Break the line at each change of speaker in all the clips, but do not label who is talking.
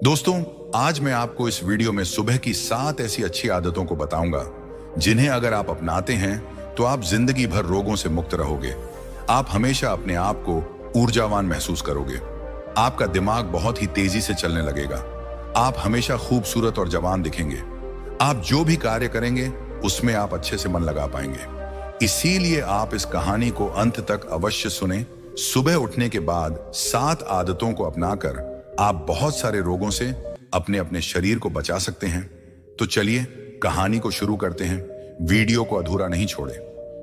दोस्तों, आज मैं आपको इस वीडियो में सुबह की 7 ऐसी अच्छी आदतों को बताऊंगा जिन्हें अगर आप अपनाते हैं तो आप जिंदगी भर रोगों से मुक्त रहोगे। आप हमेशा अपने आप को ऊर्जावान महसूस करोगे। आपका दिमाग बहुत ही तेजी से चलने लगेगा। आप हमेशा खूबसूरत और जवान दिखेंगे। आप जो भी कार्य करेंगे उसमें आप अच्छे से मन लगा पाएंगे। इसीलिए आप इस कहानी को अंत तक अवश्य सुने। सुबह उठने के बाद 7 आदतों को अपनाकर आप बहुत सारे रोगों से अपने अपने शरीर को बचा सकते हैं। तो चलिए कहानी को शुरू करते हैं। वीडियो को अधूरा नहीं छोड़े,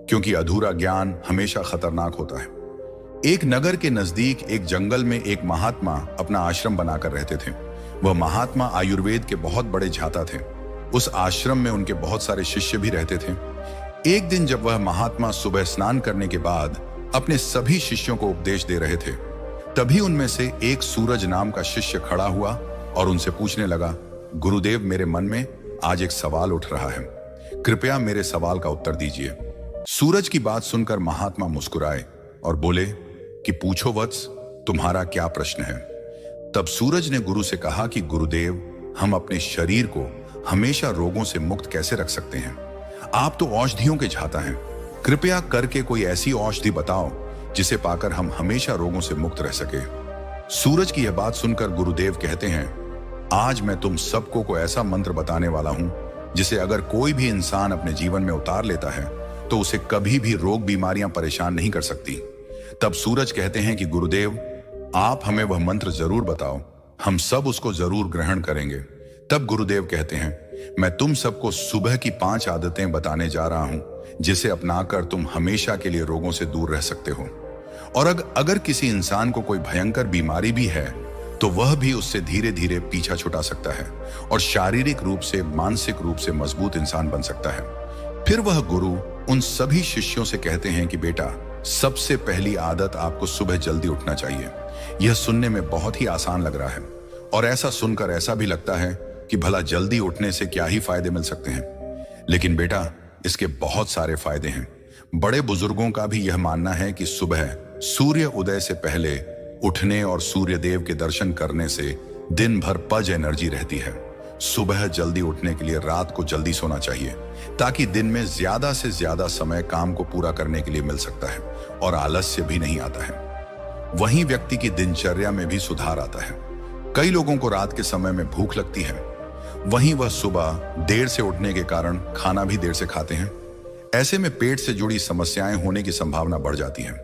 क्योंकि अधूरा ज्ञान हमेशा खतरनाक होता है। एक नगर के नजदीक एक जंगल में एक महात्मा अपना आश्रम बनाकर रहते थे। वह महात्मा आयुर्वेद के बहुत बड़े झाता थे। उस आश्रम में उनके बहुत सारे शिष्य भी रहते थे। एक दिन जब वह महात्मा सुबह स्नान करने के बाद अपने सभी शिष्यों को उपदेश दे रहे थे, तभी उनमें से एक सूरज नाम का शिष्य खड़ा हुआ और उनसे पूछने लगा, गुरुदेव, मेरे मन में आज एक सवाल उठ रहा है, कृपया मेरे सवाल का उत्तर दीजिए। सूरज की बात सुनकर महात्मा मुस्कुराए और बोले कि पूछो वत्स, तुम्हारा क्या प्रश्न है। तब सूरज ने गुरु से कहा कि गुरुदेव, हम अपने शरीर को हमेशा रोगों से मुक्त कैसे रख सकते हैं। आप तो औषधियों के झाता हैं, कृपया करके कोई ऐसी औषधि बताओ जिसे पाकर हम हमेशा रोगों से मुक्त रह सके। सूरज की यह बात सुनकर गुरुदेव कहते हैं, आज मैं तुम सबको को ऐसा मंत्र बताने वाला हूं जिसे अगर कोई भी इंसान अपने जीवन में उतार लेता है तो उसे कभी भी रोग बीमारियां परेशान नहीं कर सकती। तब सूरज कहते हैं कि गुरुदेव, आप हमें वह मंत्र जरूर बताओ, हम सब उसको जरूर ग्रहण करेंगे। तब गुरुदेव कहते हैं, मैं तुम सबको सुबह की 5 आदतें बताने जा रहा हूं जिसे अपनाकर तुम हमेशा के लिए रोगों से दूर रह सकते हो। और अगर किसी इंसान को कोई भयंकर बीमारी भी है तो वह भी उससे धीरे धीरे पीछा छुटा सकता है और शारीरिक रूप से मानसिक रूप से मजबूत इंसान बन सकता है। फिर वह गुरु उन सभी शिष्यों से कहते हैं कि बेटा, सबसे पहली आदत आपको सुबह जल्दी उठना चाहिए। यह सुनने में बहुत ही आसान लग रहा है और ऐसा सुनकर ऐसा भी लगता है कि भला जल्दी उठने से क्या ही फायदे मिल सकते हैं। लेकिन बेटा, इसके बहुत सारे फायदे हैं। बड़े बुजुर्गों का भी यह मानना है कि सुबह सूर्य उदय से पहले उठने और सूर्य देव के दर्शन करने से दिन भर पज एनर्जी रहती है। सुबह जल्दी उठने के लिए रात को जल्दी सोना चाहिए ताकि दिन में ज्यादा से ज्यादा समय काम को पूरा करने के लिए मिल सकता है और आलस्य भी नहीं आता है। वहीं व्यक्ति की दिनचर्या में भी सुधार आता है। कई लोगों को रात के समय में भूख लगती है, वहीं वह सुबह देर से उठने के कारण खाना भी देर से खाते हैं। ऐसे में पेट से जुड़ी समस्याएं होने की संभावना बढ़ जाती है।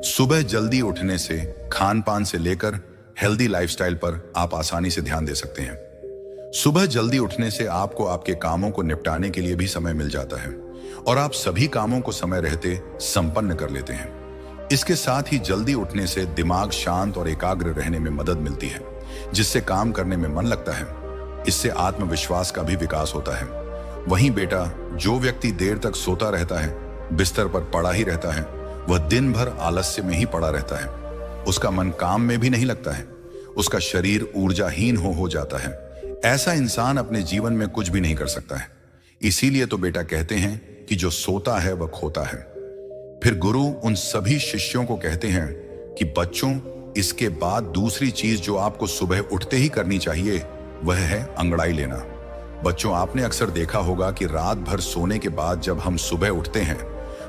सुबह जल्दी उठने से खान पान से लेकर हेल्दी लाइफस्टाइल पर आप आसानी से ध्यान दे सकते हैं। सुबह जल्दी उठने से आपको आपके कामों को निपटाने के लिए भी समय मिल जाता है और आप सभी कामों को समय रहते संपन्न कर लेते हैं। इसके साथ ही जल्दी उठने से दिमाग शांत और एकाग्र रहने में मदद मिलती है, जिससे काम करने में मन लगता है। इससे आत्मविश्वास का भी विकास होता है। वहीं बेटा, जो व्यक्ति देर तक सोता रहता है, बिस्तर पर पड़ा ही रहता है, वह दिन भर आलस्य में ही पड़ा रहता है। उसका मन काम में भी नहीं लगता है, उसका शरीर ऊर्जाहीन हो जाता है। ऐसा इंसान अपने जीवन में कुछ भी नहीं कर सकता है। इसीलिए तो बेटा कहते हैं कि जो सोता है वह खोता है। फिर गुरु उन सभी शिष्यों को कहते हैं कि बच्चों, इसके बाद दूसरी चीज जो आपको सुबह उठते ही करनी चाहिए वह है अंगड़ाई लेना। बच्चों, आपने अक्सर देखा होगा कि रात भर सोने के बाद जब हम सुबह उठते हैं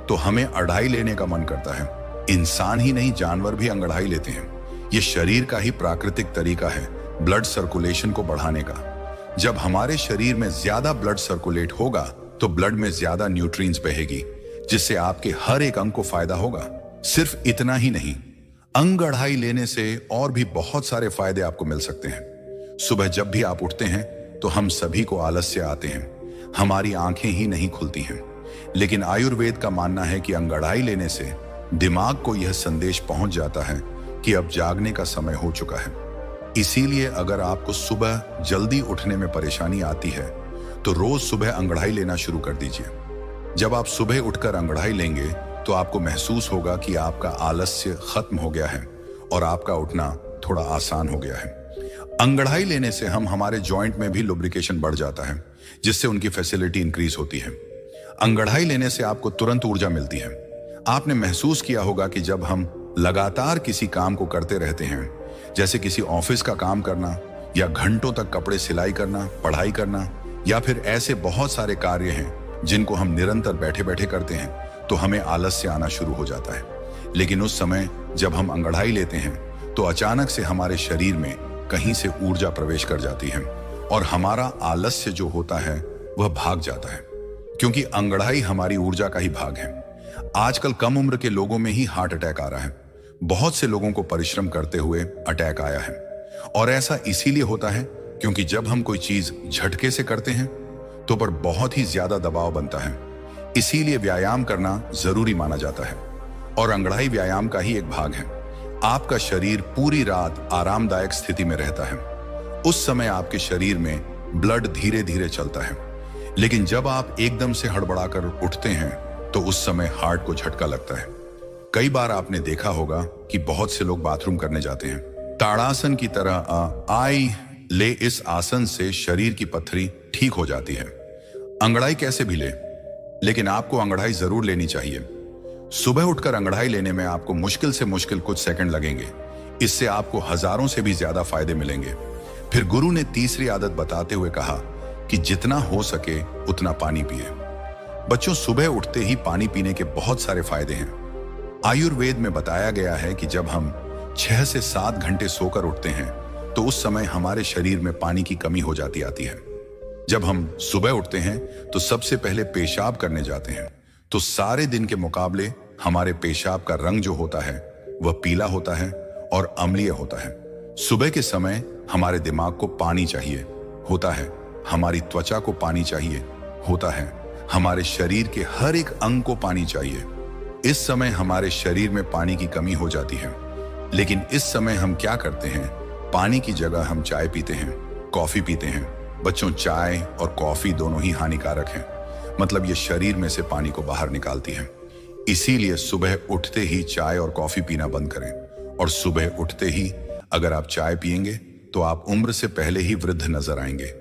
तो हमें अढ़ाई लेने का मन करता है। इंसान ही नहीं, जानवर भी अंगड़ाई लेते हैं। यह शरीर का ही प्राकृतिक तरीका है ब्लड सर्कुलेशन को बढ़ाने का। जब हमारे शरीर में ज्यादा ब्लड सर्कुलेट होगा तो ब्लड में ज्यादा न्यूट्रिएंट्स बहेगी, जिससे आपके हर एक अंग को फायदा होगा। सिर्फ इतना ही नहीं, अंग अढ़ाई लेने से और भी बहुत सारे फायदे आपको मिल सकते हैं। सुबह जब भी आप उठते हैं तो हम सभी को आलस्य आते हैं, हमारी आंखें ही नहीं खुलती हैं। लेकिन आयुर्वेद का मानना है कि अंगड़ाई लेने से दिमाग को यह संदेश पहुंच जाता है कि अब जागने का समय हो चुका है। इसीलिए अगर आपको सुबह जल्दी उठने में परेशानी आती है तो रोज सुबह अंगड़ाई लेना शुरू कर दीजिए। जब आप सुबह उठकर अंगड़ाई लेंगे तो आपको महसूस होगा कि आपका आलस्य खत्म हो गया है और आपका उठना थोड़ा आसान हो गया है। अंगड़ाई लेने से हमारे जॉइंट में भी लुब्रिकेशन बढ़ जाता है, जिससे उनकी फैसिलिटी इंक्रीज होती है। अंगड़ाई लेने से आपको तुरंत ऊर्जा मिलती है। आपने महसूस किया होगा कि जब हम लगातार किसी काम को करते रहते हैं, जैसे किसी ऑफिस का काम करना या घंटों तक कपड़े सिलाई करना, पढ़ाई करना, या फिर ऐसे बहुत सारे कार्य हैं जिनको हम निरंतर बैठे बैठे करते हैं, तो हमें आलस्य आना शुरू हो जाता है। लेकिन उस समय जब हम अंगड़ाई लेते हैं तो अचानक से हमारे शरीर में कहीं से ऊर्जा प्रवेश कर जाती है और हमारा आलस्य जो होता है वह भाग जाता है, क्योंकि अंगड़ाई हमारी ऊर्जा का ही भाग है। आजकल कम उम्र के लोगों में ही हार्ट अटैक आ रहा है। बहुत से लोगों को परिश्रम करते हुए अटैक आया है, और ऐसा इसीलिए होता है क्योंकि जब हम कोई चीज झटके से करते हैं तो पर बहुत ही ज्यादा दबाव बनता है। इसीलिए व्यायाम करना जरूरी माना जाता है, और अंगड़ाई व्यायाम का ही एक भाग है। आपका शरीर पूरी रात आरामदायक स्थिति में रहता है। उस समय आपके शरीर में ब्लड धीरे धीरे चलता है, लेकिन जब आप एकदम से हड़बड़ाकर उठते हैं तो उस समय हार्ट को झटका लगता है। कई बार आपने देखा होगा कि बहुत से लोग बाथरूम करने जाते हैं। ताड़ासन की तरह आई ले इस आसन से शरीर की पत्थरी ठीक हो जाती है। अंगड़ाई कैसे भी ले, लेकिन आपको अंगड़ाई जरूर लेनी चाहिए। सुबह उठकर अंगड़ाई लेने में आपको मुश्किल से मुश्किल कुछ सेकंड लगेंगे। इससे आपको हजारों से भी ज्यादा फायदे मिलेंगे। फिर गुरु ने तीसरी आदत बताते हुए कहा कि जितना हो सके उतना पानी पिए। बच्चों, सुबह उठते ही पानी पीने के बहुत सारे फायदे हैं। आयुर्वेद में बताया गया है कि जब हम 6 से 7 घंटे सोकर उठते हैं तो उस समय हमारे शरीर में पानी की कमी हो जाती आती है। जब हम सुबह उठते हैं तो सबसे पहले पेशाब करने जाते हैं, तो सारे दिन के मुकाबले हमारे पेशाब का रंग जो होता है वह पीला होता है और अम्लीय होता है। सुबह के समय हमारे दिमाग को पानी चाहिए होता है, हमारी त्वचा को पानी चाहिए होता है, हमारे शरीर के हर एक अंग को पानी चाहिए। इस समय हमारे शरीर में पानी की कमी हो जाती है, लेकिन इस समय हम क्या करते हैं? पानी की जगह हम चाय पीते हैं, कॉफी पीते हैं। बच्चों, चाय और कॉफी दोनों ही हानिकारक हैं, मतलब ये शरीर में से पानी को बाहर निकालती है। इसीलिए सुबह उठते ही चाय और कॉफी पीना बंद करें, और सुबह उठते ही अगर आप चाय पिएंगे तो आप उम्र से पहले ही वृद्ध नजर आएंगे।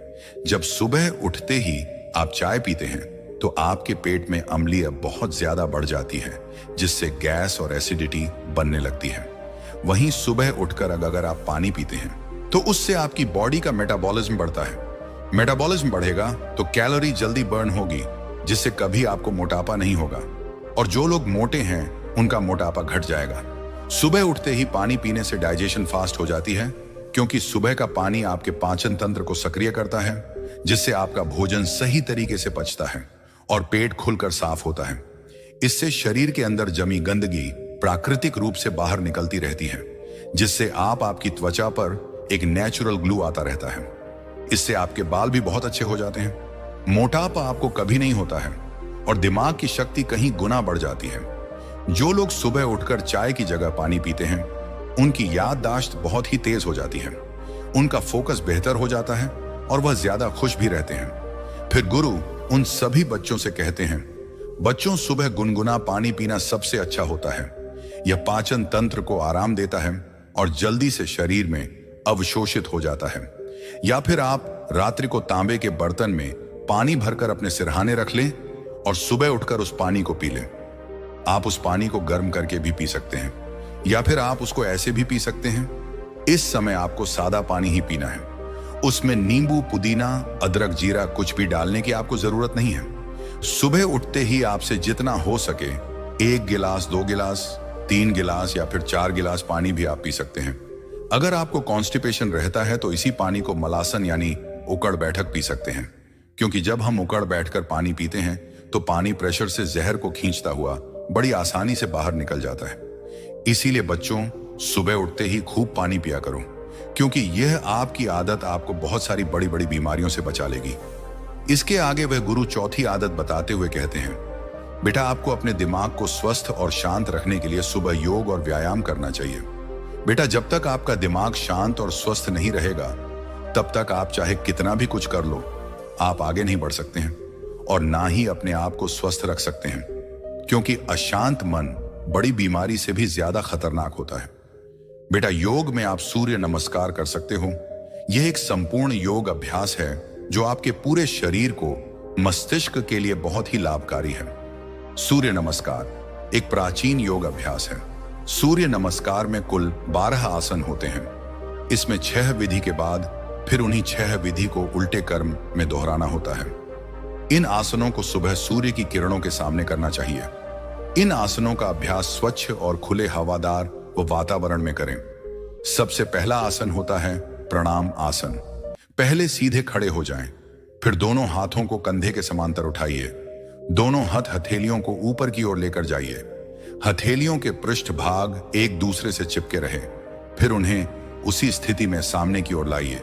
जब सुबह उठते ही आप चाय पीते हैं तो आपके पेट में अम्लीय बहुत ज्यादा बढ़ जाती है, जिससे गैस और एसिडिटी बनने लगती है। वहीं सुबह उठकर अगर आप पानी पीते हैं तो उससे आपकी बॉडी का मेटाबॉलिज्म बढ़ता है। मेटाबॉलिज्म बढ़ेगा तो कैलोरी जल्दी बर्न होगी, जिससे कभी आपको मोटापा नहीं होगा, और जो लोग मोटे हैं उनका मोटापा घट जाएगा। सुबह उठते ही पानी पीने से डाइजेशन फास्ट हो जाती है, क्योंकि सुबह का पानी आपके पाचन तंत्र को सक्रिय करता है, जिससे आपका भोजन सही तरीके से पचता है और पेट खुलकर साफ होता है। इससे शरीर के अंदर जमी गंदगी प्राकृतिक रूप से बाहर निकलती रहती है, जिससे आपकी त्वचा पर एक नेचुरल ग्लू आता रहता है। इससे आपके बाल भी बहुत अच्छे हो जाते हैं। मोटापा आपको कभी नहीं होता है, और दिमाग की शक्ति कहीं गुना बढ़ जाती है। जो लोग सुबह उठकर चाय की जगह पानी पीते हैं उनकी याददाश्त बहुत ही तेज हो जाती है, उनका फोकस बेहतर हो जाता है और वह ज्यादा खुश भी रहते हैं। फिर गुरु उन सभी बच्चों से कहते हैं, बच्चों, सुबह गुनगुना पानी पीना सबसे अच्छा होता है। यह पाचन तंत्र को आराम देता है और जल्दी से शरीर में अवशोषित हो जाता है। या फिर आप रात्रि को तांबे के बर्तन में पानी भरकर अपने सिरहाने रख लें और सुबह उठकर उस पानी को पी लें। आप उस पानी को गर्म करके भी पी सकते हैं, या फिर आप उसको ऐसे भी पी सकते हैं। इस समय आपको सादा पानी ही पीना है। उसमें नींबू, पुदीना, अदरक, जीरा कुछ भी डालने की आपको जरूरत नहीं है। सुबह उठते ही आपसे जितना हो सके 1 गिलास, 2 गिलास, 3 गिलास या फिर 4 गिलास पानी भी आप पी सकते हैं। अगर आपको कॉन्स्टिपेशन रहता है तो इसी पानी को मलासन यानी उकड़ बैठक पी सकते हैं, क्योंकि जब हम उकड़ बैठकर पानी पीते हैं तो पानी प्रेशर से जहर को खींचता हुआ बड़ी आसानी से बाहर निकल जाता है। इसीलिए बच्चों, सुबह उठते ही खूब पानी पिया करो, क्योंकि यह आपकी आदत आपको बहुत सारी बड़ी बड़ी बीमारियों से बचा लेगी। इसके आगे वह गुरु चौथी आदत बताते हुए कहते हैं, बेटा, आपको अपने दिमाग को स्वस्थ और शांत रखने के लिए सुबह योग और व्यायाम करना चाहिए। बेटा, जब तक आपका दिमाग शांत और स्वस्थ नहीं रहेगा तब तक आप चाहे कितना भी कुछ कर लो, आप आगे नहीं बढ़ सकते हैं और ना ही अपने आप को स्वस्थ रख सकते हैं, क्योंकि अशांत मन बड़ी बीमारी से भी ज्यादा खतरनाक होता है। बेटा, योग में आप सूर्य नमस्कार कर सकते हो। यह एक संपूर्ण योग अभ्यास है जो आपके पूरे शरीर को, मस्तिष्क के लिए बहुत ही लाभकारी है। सूर्य नमस्कार एक प्राचीन योग अभ्यास है। सूर्य नमस्कार में कुल 12 आसन होते हैं। इसमें 6 विधि के बाद फिर उन्हीं 6 विधि को उल्टे क्रम में दोहराना होता है। इन आसनों को सुबह सूर्य की किरणों के सामने करना चाहिए। इन आसनों का अभ्यास स्वच्छ और खुले हवादार व वातावरण में करें। सबसे पहला आसन होता है प्रणाम आसन। पहले सीधे खड़े हो जाएं, फिर दोनों हाथों को कंधे के समांतर उठाइए। दोनों हथेलियों को ऊपर की ओर लेकर जाइए। हथेलियों के पृष्ठ भाग एक दूसरे से चिपके रहे। फिर उन्हें उसी स्थिति में सामने की ओर लाइए।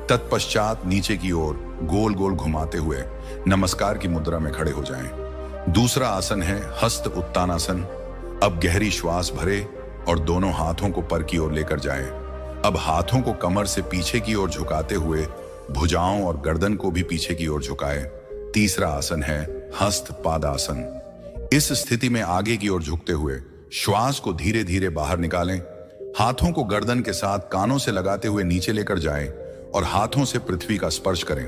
तत्पश्चात नीचे की ओर गोल गोल घुमाते हुए नमस्कार की मुद्रा में खड़े हो जाएं। दूसरा आसन है हस्त उत्तानासन। अब गहरी श्वास भरे और दोनों हाथों को पर की ओर लेकर जाएं। अब हाथों को कमर से पीछे की ओर झुकाते हुए भुजाओं और गर्दन को भी पीछे की ओर झुकाएं। तीसरा आसन है हस्त पादासन। इस स्थिति में आगे की ओर झुकते हुए श्वास को धीरे धीरे बाहर निकालें। हाथों को गर्दन के साथ कानों से लगाते हुए नीचे लेकर जाएं और हाथों से पृथ्वी का स्पर्श करें।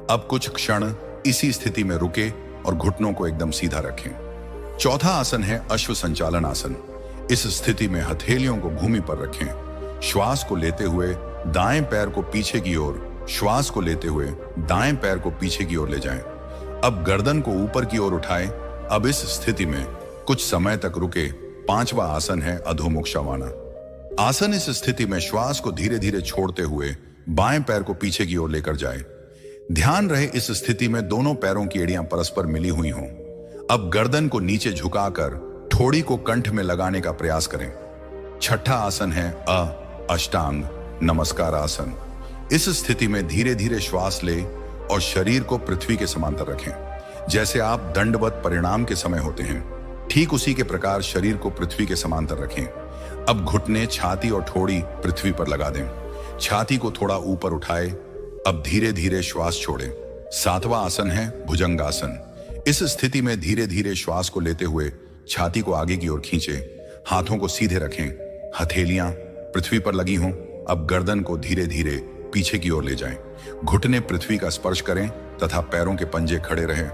अब कुछ क्षण इसी स्थिति में रुके और घुटनों को एकदम सीधा रखें। चौथा आसन है अश्व संचालन आसन। इस स्थिति में हथेलियों को भूमि पर रखें। श्वास को लेते हुए दाएं पैर को पीछे की ओर, श्वास को लेते हुए दाएं पैर को पीछे की ओर ले जाएं। अब गर्दन को ऊपर की ओर उठाएं। अब इस स्थिति में कुछ समय तक रुके। पांचवा आसन है अधोमुख शवाना आसन। इस स्थिति में श्वास को धीरे धीरे छोड़ते हुए बाएं पैर को पीछे की ओर लेकर जाएं। ध्यान रहे इस स्थिति में दोनों पैरों की एड़ियां परस्पर मिली हुई हों। अब गर्दन को नीचे झुकाकर ठोड़ी को कंठ में लगाने का प्रयास करें। छठा आसन है अष्टांग नमस्कार आसन। इस स्थिति में धीरे धीरे श्वास ले और शरीर को पृथ्वी के समांतर रखें। जैसे आप दंडवत परिणाम के समय होते हैं, ठीक उसी के प्रकार शरीर को पृथ्वी के समांतर रखें। अब घुटने, छाती और ठोड़ी पृथ्वी पर लगा दें। छाती को थोड़ा ऊपर उठाए। अब धीरे धीरे श्वास छोड़ें। सातवां आसन है भुजंगासन। इस स्थिति में धीरे धीरे श्वास को लेते हुए छाती को आगे की ओर खींचें। हाथों को सीधे रखें। हथेलियां पृथ्वी पर लगी हों। अब गर्दन को धीरे धीरे पीछे की ओर ले जाएं। घुटने पृथ्वी का स्पर्श करें तथा पैरों के पंजे खड़े रहें।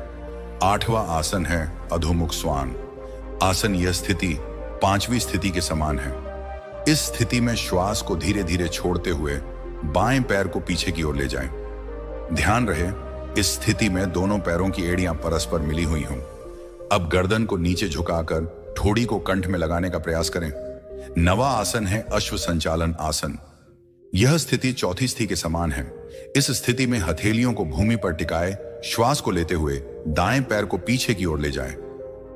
आठवां आसन है अधोमुख स्वान आसन। यह स्थिति पांचवी स्थिति के समान है। इस स्थिति में श्वास को धीरे धीरे छोड़ते हुए बाएं पैर को पीछे की ओर ले जाएं। ध्यान रहे इस स्थिति में दोनों पैरों की एड़ियां परस्पर मिली हुई हों। अब गर्दन को नीचे झुकाकर ठोड़ी को कंठ में लगाने का प्रयास करें। नवा आसन है अश्व संचालन आसन। यह स्थिति चौथी स्थिति के समान है। इस स्थिति में हथेलियों को भूमि पर टिकाए श्वास को लेते हुए दाएं पैर को पीछे की ओर ले जाएं।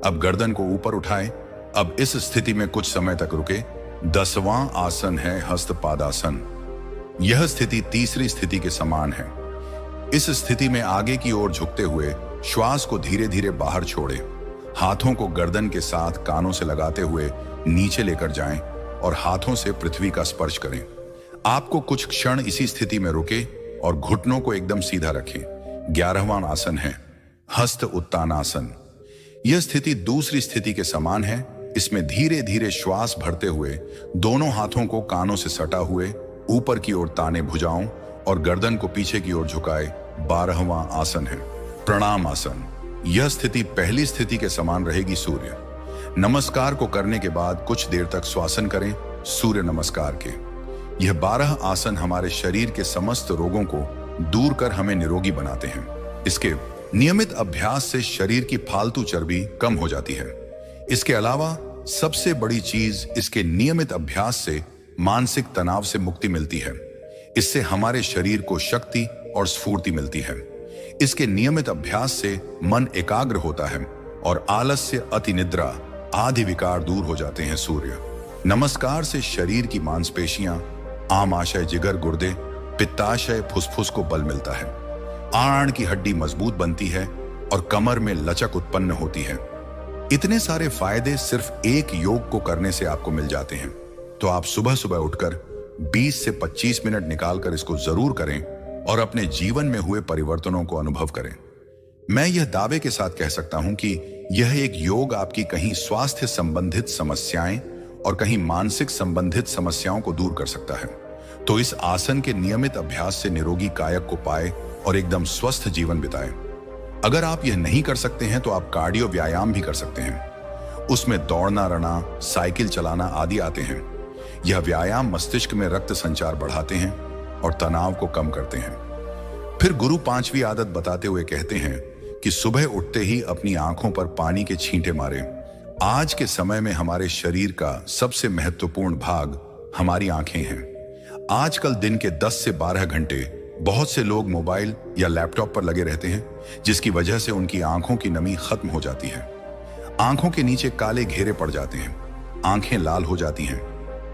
अब गर्दन को ऊपर उठाएं। अब इस स्थिति में कुछ समय तक रुके। 10वां आसन है हस्तपादासन। यह स्थिति तीसरी स्थिति के समान है। इस स्थिति में आगे की ओर झुकते हुए श्वास को धीरे धीरे बाहर छोड़ें। हाथों को गर्दन के साथ कानों से लगाते हुए नीचे लेकर जाएं और हाथों से पृथ्वी का स्पर्श करें। आपको कुछ क्षण इसी स्थिति में रुके और घुटनों को एकदम सीधा रखें। 11वां आसन है हस्त उत्तानासन। यह स्थिति दूसरी स्थिति के समान है। इसमें धीरे धीरे श्वास भरते हुए दोनों हाथों को कानों से सटा हुए ऊपर की ओर ताने भुजाओं और गर्दन को पीछे की ओर झुकाए 12वां आसन है प्रणाम आसन। यह स्थिति पहली स्थिति के समान रहेगी सूर्य नमस्कार को करने के बाद कुछ देर तक श्वासन करें सूर्य नमस्कार के। यह 12 आसन हमारे शरीर के समस्त रोगों को दूर कर हमें निरोगी बनाते हैं। इसके नियमित अभ्यास से शरीर की फालतू चर्बी कम हो जाती है। इसके अलावा सबसे बड़ी चीज इसके नियमित अभ्यास से मानसिक तनाव से मुक्ति मिलती है। इससे हमारे शरीर को शक्ति और स्फूर्ति मिलती है। इसके नियमित अभ्यास से मन एकाग्र होता है और आलस्य, अति निद्रा आदि विकार दूर हो जाते हैं। सूर्य नमस्कार से शरीर की मांसपेशियां, आमाशय जिगर गुर्दे, पित्ताशय फुसफुस को बल मिलता है। आंत की हड्डी मजबूत बनती है और कमर में लचक उत्पन्न होती है। इतने सारे फायदे सिर्फ एक योग को करने से आपको मिल जाते हैं। तो आप सुबह सुबह उठकर 20 से 25 मिनट निकालकर इसको जरूर करें और अपने जीवन में हुए परिवर्तनों को अनुभव करें। मैं यह दावे के साथ कह सकता हूं कि यह एक योग आपकी कहीं स्वास्थ्य संबंधित समस्याएं और कहीं मानसिक संबंधित समस्याओं को दूर कर सकता है। तो इस आसन के नियमित अभ्यास से निरोगी कायक को पाए और एकदम स्वस्थ जीवन बिताएं। अगर आप यह नहीं कर सकते हैं तो आप कार्डियो व्यायाम भी कर सकते हैं। उसमें दौड़ना, रना, साइकिल चलाना आदि आते हैं। यह व्यायाम मस्तिष्क में रक्त संचार बढ़ाते हैं, और तनाव को कम करते हैं। फिर गुरु पांचवी आदत बताते हुए कहते हैं कि सुबह उठते ही अपनी आंखों पर पानी के छींटे मारें। आज के समय में हमारे शरीर का सबसे महत्वपूर्ण भाग हमारी आंखें हैं। आजकल दिन के 10 से 12 घंटे बहुत से लोग मोबाइल या लैपटॉप पर लगे रहते हैं, जिसकी वजह से उनकी आंखों की नमी खत्म हो जाती है। आंखों के नीचे काले घेरे पड़ जाते हैं, आंखें लाल हो जाती हैं,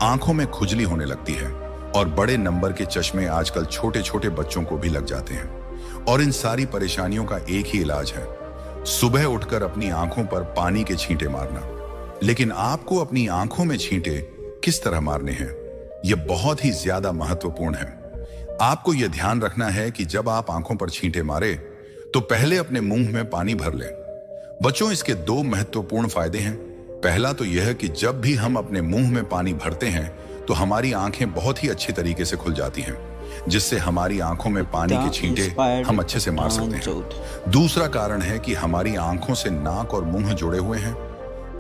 आंखों में खुजली होने लगती है और बड़े नंबर के चश्मे आजकल छोटे छोटे बच्चों को भी लग जाते हैं। और इन सारी परेशानियों का एक ही इलाज है, सुबह उठकर अपनी आंखों पर पानी के छींटे मारना। लेकिन आपको अपनी आंखों में छींटे किस तरह मारने हैं, यह बहुत ही ज्यादा महत्वपूर्ण है। आपको यह ध्यान रखना है कि जब आप आंखों पर छींटे मारे तो पहले अपने मुंह में पानी भर लें। बच्चों, इसके 2 महत्वपूर्ण फायदे हैं। पहला तो यह है कि जब भी हम अपने मुंह में पानी भरते हैं तो हमारी आंखें बहुत ही अच्छी तरीके से खुल जाती हैं, जिससे हमारी आंखों में पानी के छींटे हम अच्छे से मार सकते हैं। दूसरा कारण है कि हमारी आंखों से नाक और मुंह जुड़े हुए हैं।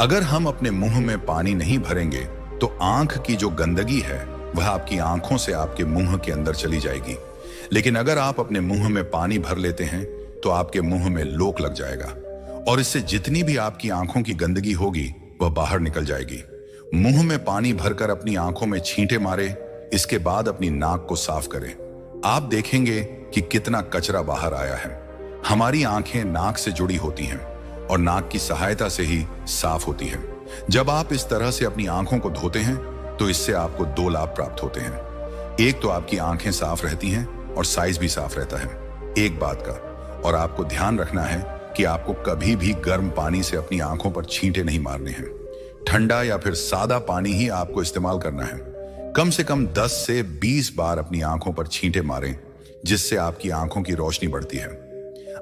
अगर हम अपने मुंह में पानी नहीं भरेंगे तो आंख की जो गंदगी है वह आपकी आंखों से आपके मुंह के अंदर चली जाएगी। लेकिन अगर आप अपने मुंह में पानी भर लेते हैं तो आपके मुंह में लोक लग जाएगा और इससे जितनी भी आपकी आंखों की गंदगी होगी वह बाहर निकल जाएगी। मुंह में पानी भरकर अपनी आंखों में छींटे मारे, इसके बाद अपनी नाक को साफ करें। आप देखेंगे कि कितना कचरा बाहर आया है। हमारी आंखें नाक से जुड़ी होती हैं और नाक की सहायता से ही साफ होती हैं। जब आप इस तरह से अपनी आंखों को धोते हैं तो इससे आपको 2 लाभ प्राप्त होते हैं। एक तो आपकी आंखें साफ रहती हैं और साइज भी साफ रहता है। एक बात का और आपको ध्यान रखना है कि आपको कभी भी गर्म पानी से अपनी आंखों पर छींटे नहीं मारने हैं। ठंडा या फिर सादा पानी ही आपको इस्तेमाल करना है। कम से कम 10 से 20 बार अपनी आंखों पर छींटे मारें, जिससे आपकी आंखों की रोशनी बढ़ती है।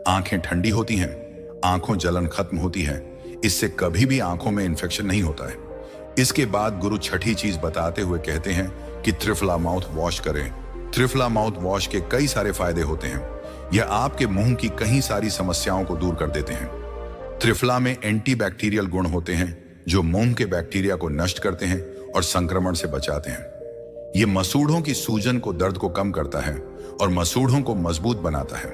आंखें ठंडी होती हैं, आंखों जलन खत्म होती है, इससे कभी भी आंखों में इंफेक्शन नहीं होता है। इसके बाद गुरु छठी चीज बताते हुए कहते हैं कि त्रिफला माउथ वॉश करें। त्रिफला माउथ वॉश के कई सारे फायदे होते हैं। यह आपके मुंह की कई सारी समस्याओं को दूर कर देते हैं। त्रिफला में एंटीबैक्टीरियल गुण होते हैं जो मुंह के बैक्टीरिया को नष्ट करते हैं और संक्रमण से बचाते हैं। यह मसूड़ों की सूजन को, दर्द को कम करता है और मसूड़ों को मजबूत बनाता है।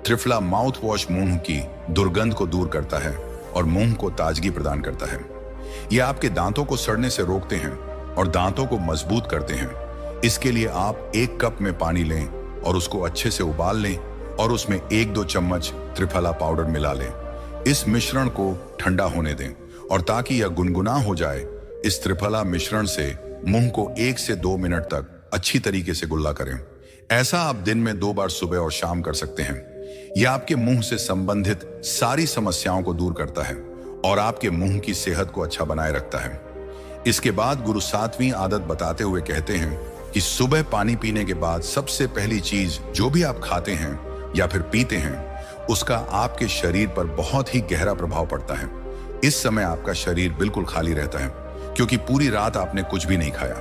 त्रिफला माउथ वॉश मुंह की दुर्गंध को दूर करता है और मुंह को ताजगी प्रदान करता है। यह आपके दांतों को सड़ने से रोकते हैं और दांतों को मजबूत करते हैं। इसके लिए आप 1 कप में पानी लें और उसको अच्छे से उबाल लें और उसमें 1-2 चम्मच त्रिफला पाउडर मिला लें। इस मिश्रण को ठंडा होने दें और ताकि यह गुनगुना हो जाए, इस त्रिफला मिश्रण से मुंह को 1 से 2 मिनट तक अच्छी तरीके से गुल्ला करें। ऐसा आप दिन में 2 बार सुबह और शाम कर सकते हैं। यह आपके मुंह से संबंधित सारी समस्याओं को दूर करता है और आपके मुंह की सेहत को अच्छा बनाए रखता है। इसके बाद गुरु 7वीं आदत बताते हुए कहते हैं कि सुबह पानी पीने के बाद सबसे पहली चीज जो भी आप खाते हैं या फिर पीते हैं, उसका आपके शरीर पर बहुत ही गहरा प्रभाव पड़ता है। इस समय आपका शरीर बिल्कुल खाली रहता है क्योंकि पूरी रात आपने कुछ भी नहीं खाया।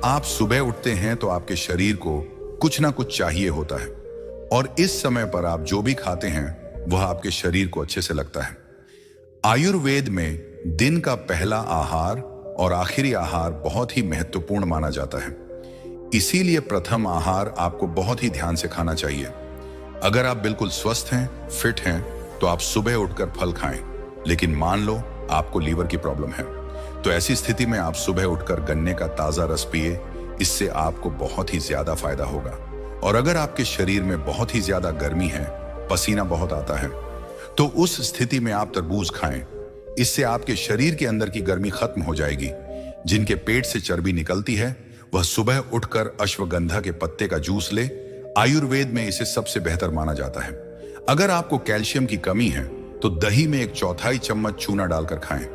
आप सुबह उठते हैं तो आपके शरीर को कुछ ना कुछ चाहिए होता है और इस समय पर आप जो भी खाते हैं वह आपके शरीर को अच्छे से लगता है। आयुर्वेद में दिन का पहला आहार और आखिरी आहार बहुत ही महत्वपूर्ण माना जाता है। इसीलिए प्रथम आहार आपको बहुत ही ध्यान से खाना चाहिए। अगर आप बिल्कुल स्वस्थ हैं, फिट हैं, तो आप सुबह उठकर फल खाएं। लेकिन मान लो आपको लीवर की प्रॉब्लम है, तो ऐसी स्थिति में आप सुबह उठकर गन्ने का ताजा रस पिए। इससे आपको बहुत ही ज्यादा फायदा होगा। और अगर आपके शरीर में बहुत ही ज्यादा गर्मी है, पसीना बहुत आता है, तो उस स्थिति में आप तरबूज खाएं। इससे आपके शरीर के अंदर की गर्मी खत्म हो जाएगी। जिनके पेट से चर्बी निकलती है वह सुबह उठकर अश्वगंधा के पत्ते का जूस ले। आयुर्वेद में इसे सबसे बेहतर माना जाता है। अगर आपको कैल्शियम की कमी है तो दही में 1/4 चम्मच चूना डालकर खाएं।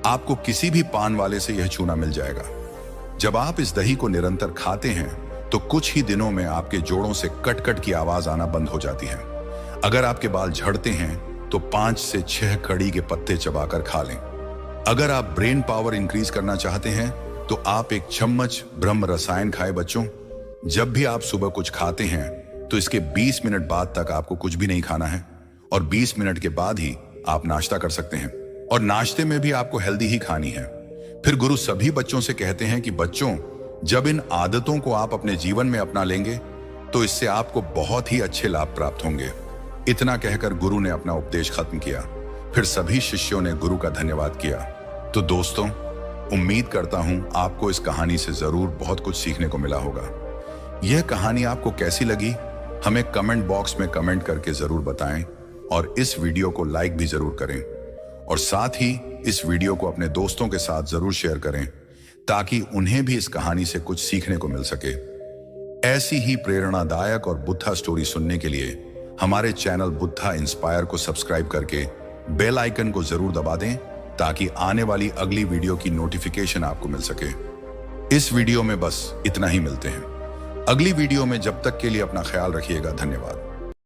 आपको किसी भी पान वाले से यह चूना मिल जाएगा। जब आप इस दही को निरंतर खाते हैं तो कुछ ही दिनों में आपके जोड़ों से कट कट की आवाज आना बंद हो जाती है। अगर आपके बाल झड़ते हैं तो 5 से 6 कड़ी के पत्ते चबाकर खा लें। अगर आप ब्रेन पावर इंक्रीज करना चाहते हैं तो आप 1 चम्मच ब्रह्म रसायन खाएं। बच्चों, जब भी आप सुबह कुछ खाते हैं तो इसके 20 मिनट बाद तक आपको कुछ भी नहीं खाना है और 20 मिनट के बाद ही आप नाश्ता कर सकते हैं। और नाश्ते में भी आपको हेल्दी ही खानी है। फिर गुरु सभी बच्चों से कहते हैं कि बच्चों, जब इन आदतों को आप अपने जीवन में अपना लेंगे तो इससे आपको बहुत ही अच्छे लाभ प्राप्त होंगे। इतना कहकर गुरु ने अपना उपदेश खत्म किया। फिर सभी शिष्यों ने गुरु का धन्यवाद किया। तो दोस्तों, उम्मीद करता हूं आपको इस कहानी से जरूर बहुत कुछ सीखने को मिला होगा। यह कहानी आपको कैसी लगी हमें कमेंट बॉक्स में कमेंट करके जरूर बताएं और इस वीडियो को लाइक भी जरूर करें और साथ ही इस वीडियो को अपने दोस्तों के साथ जरूर शेयर करें ताकि उन्हें भी इस कहानी से कुछ सीखने को मिल सके। ऐसी ही प्रेरणादायक और बुद्धा स्टोरी सुनने के लिए हमारे चैनल बुद्धा इंस्पायर को सब्सक्राइब करके बेल आइकन को जरूर दबा दें ताकि आने वाली अगली वीडियो की नोटिफिकेशन आपको मिल सके। इस वीडियो में बस इतना ही, मिलते हैं अगली वीडियो में। जब तक के लिए अपना ख्याल रखिएगा। धन्यवाद।